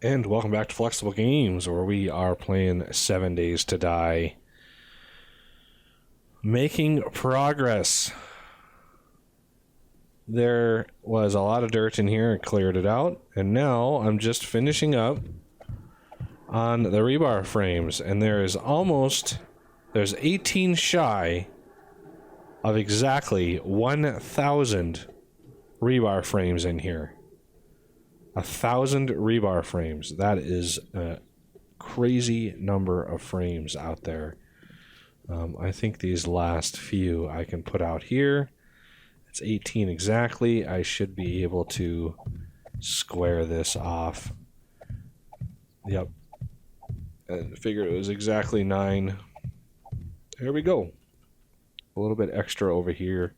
And welcome back to Flexible Games, where we are playing 7 Days to Die. Making progress. There was a lot of dirt in here, I cleared it out, and now I'm just finishing up on the rebar frames, and there's 18 shy of exactly 1,000 rebar frames in here. 1,000 rebar frames. That is a crazy number of frames out there. I think these last few I can put out here. It's 18 exactly. I should be able to square this off. Yep. And figure it was exactly 9. There we go. A little bit extra over here.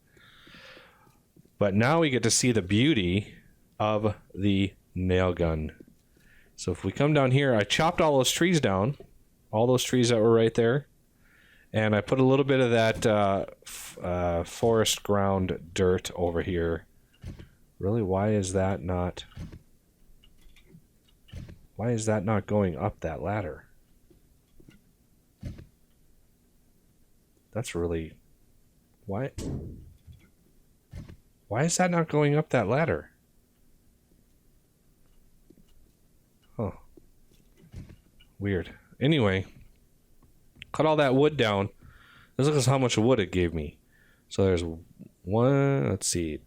But now we get to see the beauty of the nail gun. So if we come down here, I chopped all those trees down, all those trees that were right there, and I put a little bit of that forest ground dirt over here. Really, why is that not going up that ladder? That's really why is that not going up that ladder? Huh. Weird. Anyway, cut all that wood down. This is how much wood it gave me. So there's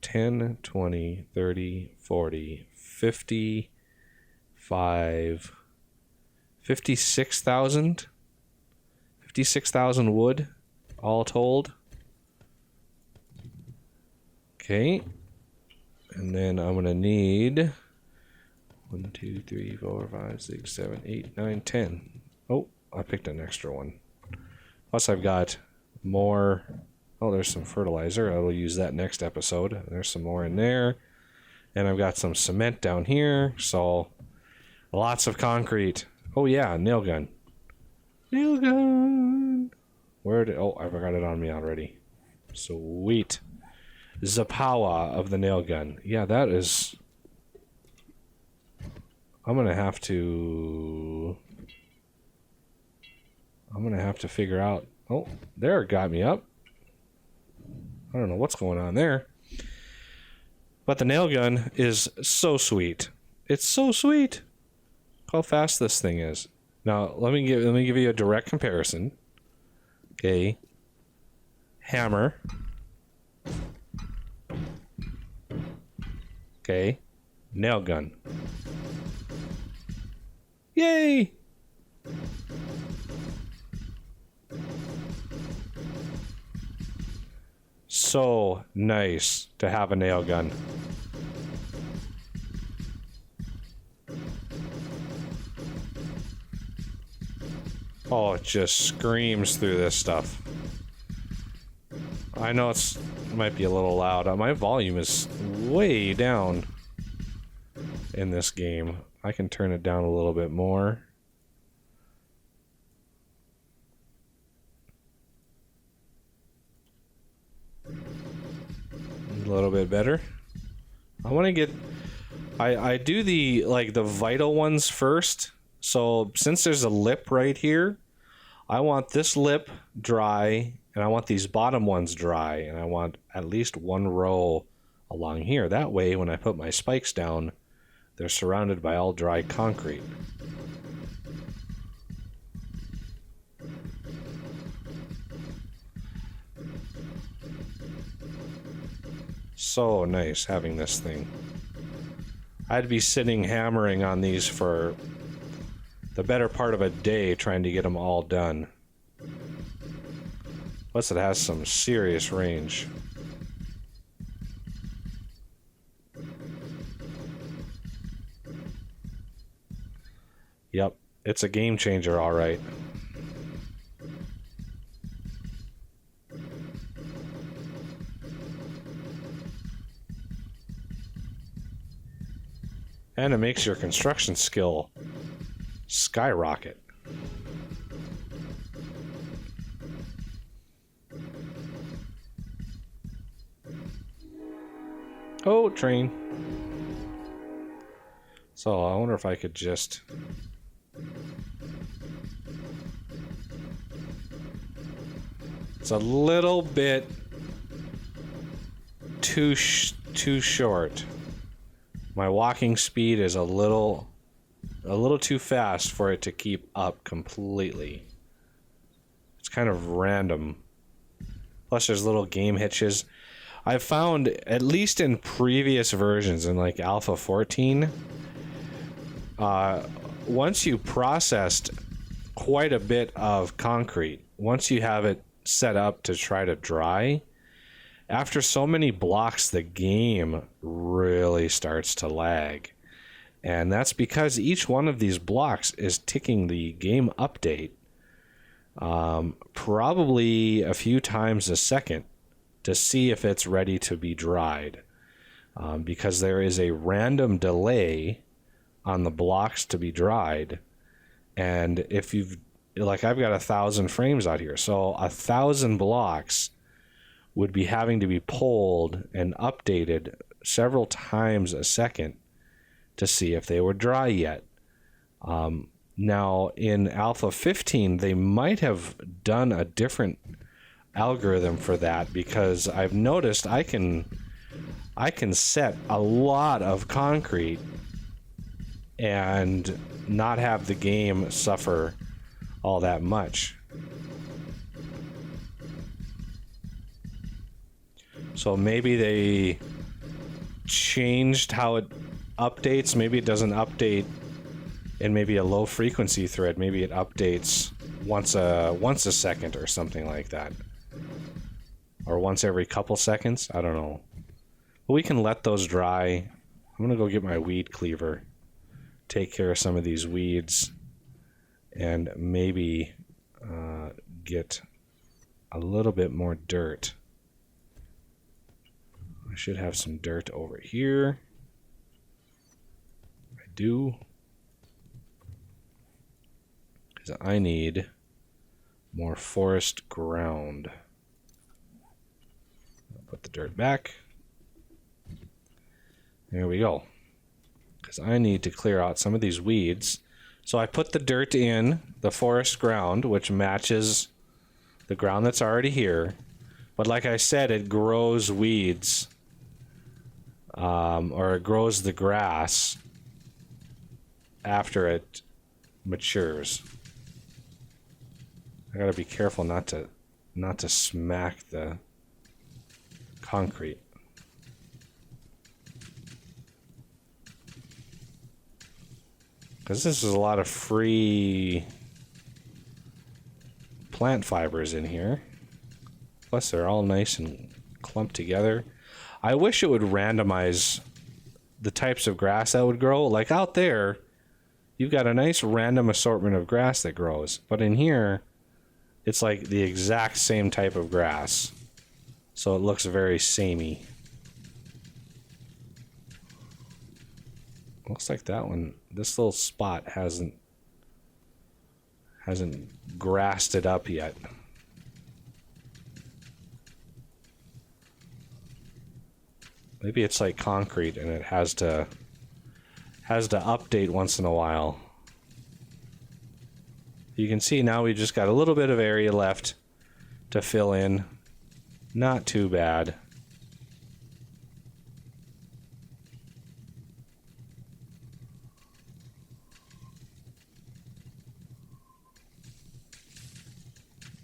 10, 20, 30, 40, 55, 56,000. 56,000 wood, all told. Okay. And then I'm going to need 1, 2, 3, 4, 5, 6, 7, 8, 9, 10. Oh, I picked an extra one. Plus I've got more. Oh, there's some fertilizer. I will use that next episode. There's some more in there. And I've got some cement down here. So lots of concrete. Oh yeah, nail gun. Nail gun. Oh, I forgot it on me already. Sweet. The power of the nail gun. Yeah, that is... I'm gonna have to figure out... Oh, there it got me up. I don't know what's going on there. But the nail gun is so sweet. It's so sweet. How fast this thing is. Now, let me give you a direct comparison. Okay. Hammer. Okay. Nail gun. Yay! So nice to have a nail gun. Oh, it just screams through this stuff. I know it might be a little loud. My volume is way down in this game. I can turn it down a little bit more. A little bit better. I want to get... I do the vital ones first. So since there's a lip right here, I want this lip dry, and I want these bottom ones dry, and I want at least one row along here. That way, when I put my spikes down, they're surrounded by all dry concrete. So nice having this thing. I'd be sitting hammering on these for the better part of a day trying to get them all done. Plus it has some serious range. Yep, it's a game changer, all right. And it makes your construction skill skyrocket. Oh, train. So I wonder if I could just... It's a little bit too short. My walking speed is a little too fast for it to keep up completely. It's kind of random. Plus there's little game hitches. I've found, at least in previous versions, in like Alpha 14, once you processed quite a bit of concrete, once you have it set up to try to dry, after so many blocks, the game really starts to lag. And that's because each one of these blocks is ticking the game update probably a few times a second to see if it's ready to be dried. Because there is a random delay on the blocks to be dried. And if you've, like, I've got 1,000 frames out here, so 1,000 blocks would be having to be pulled and updated several times a second to see if they were dry yet. Now, in Alpha 15, they might have done a different algorithm for that, because I've noticed I can set a lot of concrete and not have the game suffer all that much. So maybe they changed how it updates. Maybe it doesn't update in maybe a low frequency thread. Maybe it updates once a second or something like that. Or once every couple seconds. I don't know. But we can let those dry. I'm gonna go get my weed cleaver, take care of some of these weeds, and maybe get a little bit more dirt. I should have some dirt over here. I do. Because I need more forest ground. I'll put the dirt back. There we go. Because I need to clear out some of these weeds. So I put the dirt in the forest ground, which matches the ground that's already here. But like I said, it grows weeds. Or it grows the grass after it matures. I gotta be careful not to smack the concrete. Because this is a lot of free plant fibers in here. Plus they're all nice and clumped together. I wish it would randomize the types of grass that would grow. Like out there, you've got a nice random assortment of grass that grows. But in here, it's like the exact same type of grass. So it looks very samey. Looks like that one, this little spot hasn't grassed it up yet. Maybe it's like concrete and it has to update once in a while. You can see now we just got a little bit of area left to fill in. Not too bad.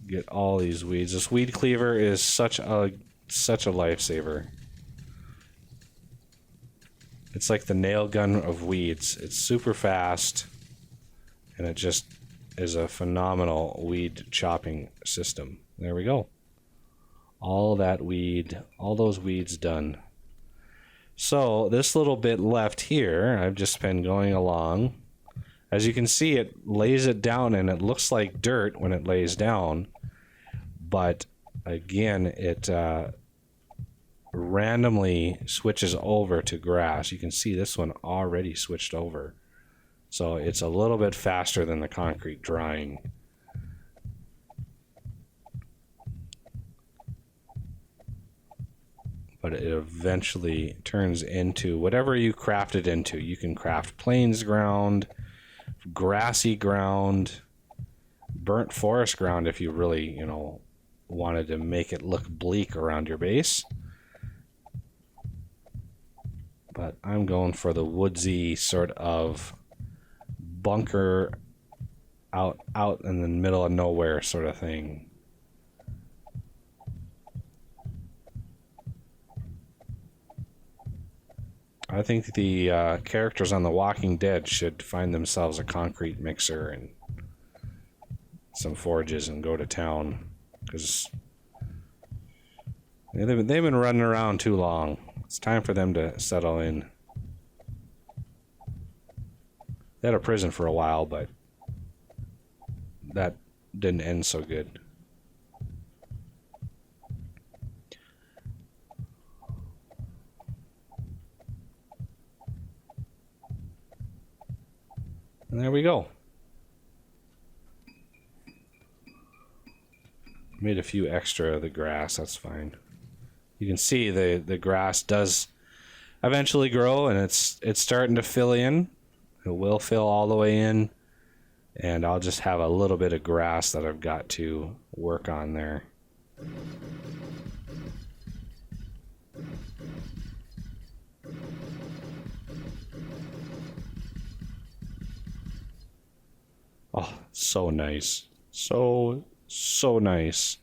Get all these weeds. This weed cleaver is such a lifesaver. It's like the nail gun of weeds. It's super fast, and it just is a phenomenal weed chopping system. There we go. All those weeds done. So this little bit left here, I've just been going along. As you can see, it lays it down, and it looks like dirt when it lays down. But again, it randomly switches over to grass. You can see this one already switched over. So it's a little bit faster than the concrete drying. But but it eventually turns into whatever you craft it into. You can craft plains ground, grassy ground, burnt forest ground if you really, you know, wanted to make it look bleak around your base. But I'm going for the woodsy sort of bunker out in the middle of nowhere sort of thing. I think the characters on The Walking Dead should find themselves a concrete mixer and some forges and go to town, because they've been running around too long. It's time for them to settle in. They had a prison for a while, but that didn't end so good. And there we go. Made a few extra of the grass, that's fine. You can see the grass does eventually grow, and it's starting to fill in. It will fill all the way in, and I'll just have a little bit of grass that I've got to work on there. Oh, so nice. So nice.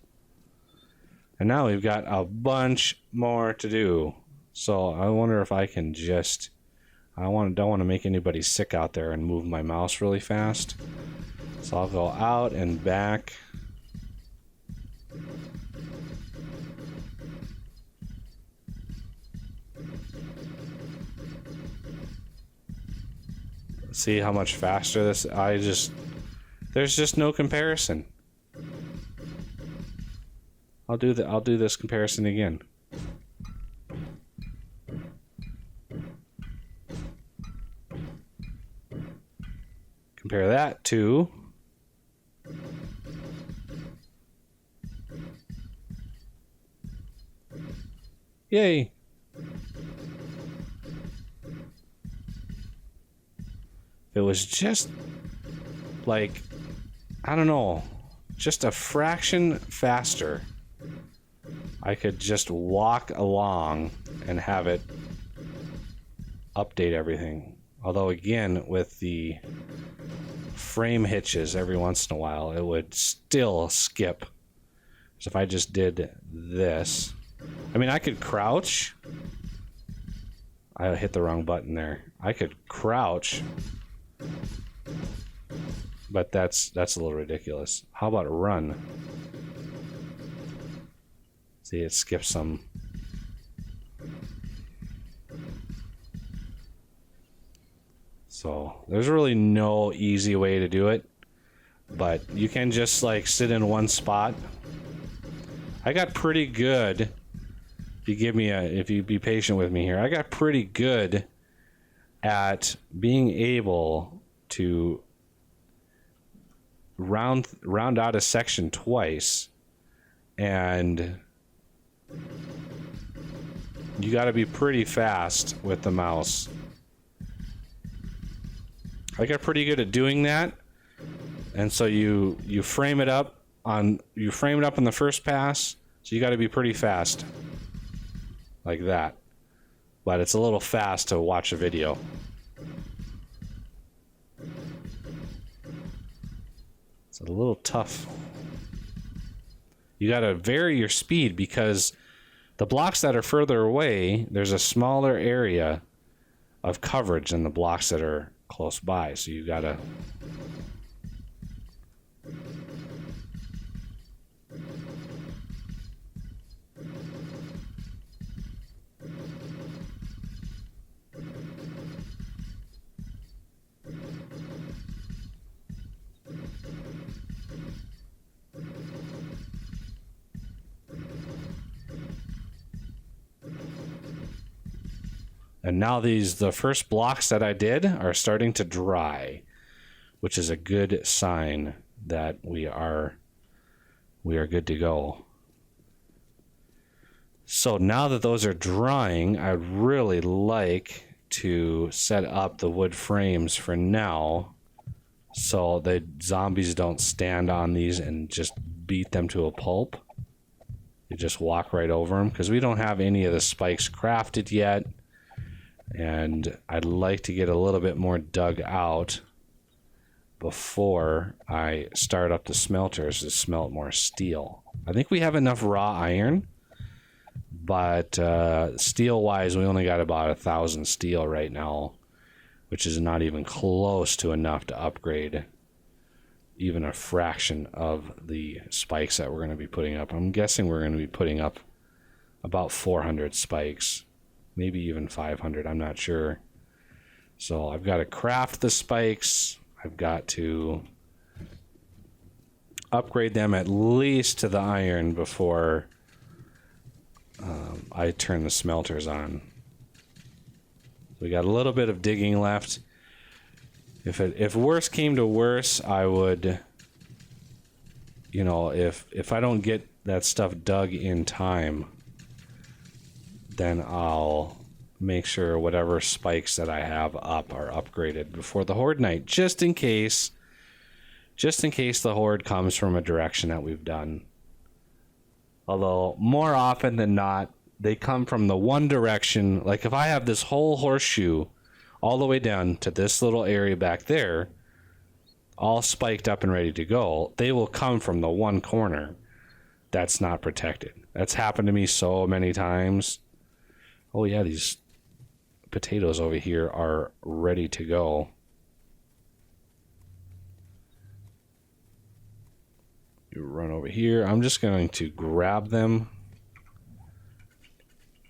And now we've got a bunch more to do. So I wonder if I can just... don't want to make anybody sick out there and move my mouse really fast. So I'll go out and back. See how much faster this... there's just no comparison. I'll do this comparison again. Compare that to yay. It was just like, I don't know, just a fraction faster. I could just walk along and have it update everything. Although again, with the frame hitches every once in a while, it would still skip. So if I just did this, I mean, I could crouch. I hit the wrong button there. I could crouch, but that's a little ridiculous. How about run? See, it skips some. So there's really no easy way to do it, but you can just like sit in one spot. I got pretty good. If you be patient with me here, I got pretty good at being able to round out a section twice, and you got to be pretty fast with the mouse. I got pretty good at doing that, and so you frame it up in the first pass, so you got to be pretty fast, like that. But it's a little fast to watch a video. It's a little tough. You got to vary your speed, because the blocks that are further away, there's a smaller area of coverage than the blocks that are close by. So you got to... And now the first blocks that I did are starting to dry, which is a good sign that we are good to go. So now that those are drying, I'd really like to set up the wood frames for now, so the zombies don't stand on these and just beat them to a pulp. You just walk right over them, because we don't have any of the spikes crafted yet, and I'd like to get a little bit more dug out before I start up the smelters to smelt more steel. I think we have enough raw iron, but steel wise we only got about 1,000 steel right now, which is not even close to enough to upgrade even a fraction of the spikes that we're going to be putting up. I'm guessing we're going to be putting up about 400 spikes, maybe even 500, I'm not sure. So I've got to craft the spikes. I've got to upgrade them at least to the iron before I turn the smelters on. We got a little bit of digging left. If worse came to worse, I would, you know, if I don't get that stuff dug in time, then I'll make sure whatever spikes that I have up are upgraded before the horde night, just in case the horde comes from a direction that we've done. Although more often than not, they come from the one direction. Like if I have this whole horseshoe all the way down to this little area back there, all spiked up and ready to go, they will come from the one corner that's not protected. That's happened to me so many times. Oh yeah, these potatoes over here are ready to go. You run over here. I'm just going to grab them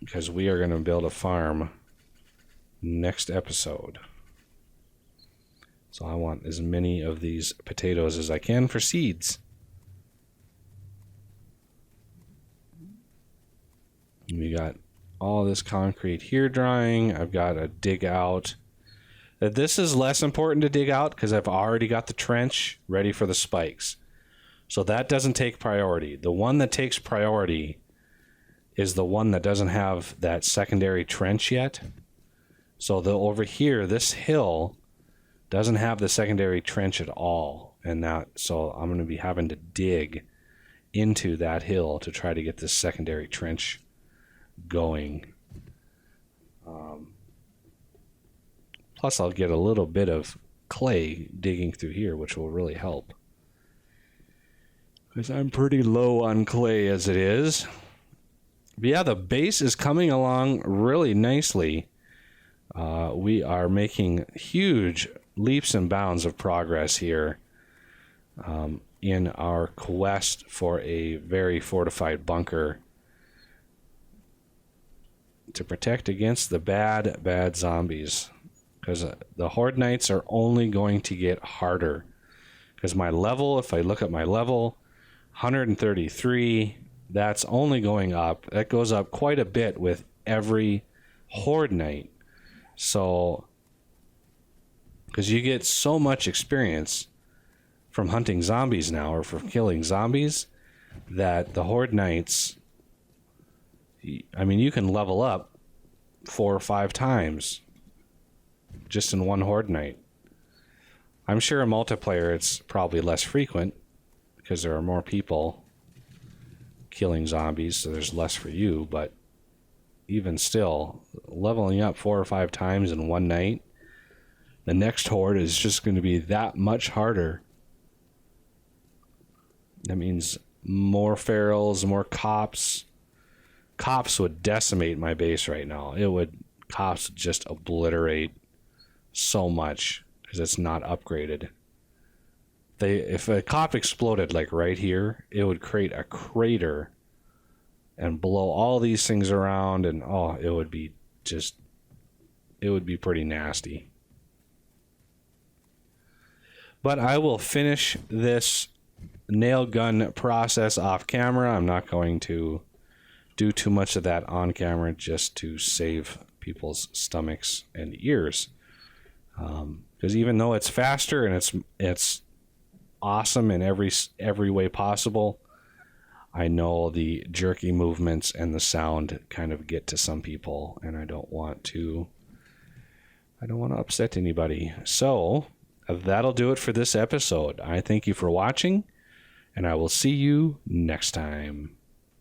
because we are going to build a farm next episode. So I want as many of these potatoes as I can for seeds. We got all this concrete here drying. I've got to dig out. This is less important to dig out because I've already got the trench ready for the spikes. So that doesn't take priority. The one that takes priority is the one that doesn't have that secondary trench yet. So over here, this hill doesn't have the secondary trench at all. So I'm going to be having to dig into that hill to try to get this secondary trench going. Plus I'll get a little bit of clay digging through here, which will really help, because I'm pretty low on clay as it is. But yeah, the base is coming along really nicely. We are making huge leaps and bounds of progress here in our quest for a very fortified bunker to protect against the bad zombies, because the horde nights are only going to get harder. Because my level, if I look at my level, 133, that's only going up. That goes up quite a bit with every horde night. So, because you get so much experience from hunting zombies now, or from killing zombies, that the horde nights, I mean, you can level up 4 or 5 times just in one horde night. I'm sure in multiplayer it's probably less frequent because there are more people killing zombies, so there's less for you, but even still, leveling up 4 or 5 times in one night, the next horde is just going to be that much harder. That means more ferals, more cops. Cops would decimate my base right now. Cops would just obliterate so much because it's not upgraded. If a cop exploded like right here, it would create a crater and blow all these things around, and it would be pretty nasty. But I will finish this nail gun process off camera. I'm not going to do too much of that on camera just to save people's stomachs and ears. Because even though it's faster and it's awesome in every way possible, I know the jerky movements and the sound kind of get to some people, and I don't want to upset anybody. So that'll do it for this episode. I thank you for watching, and I will see you next time.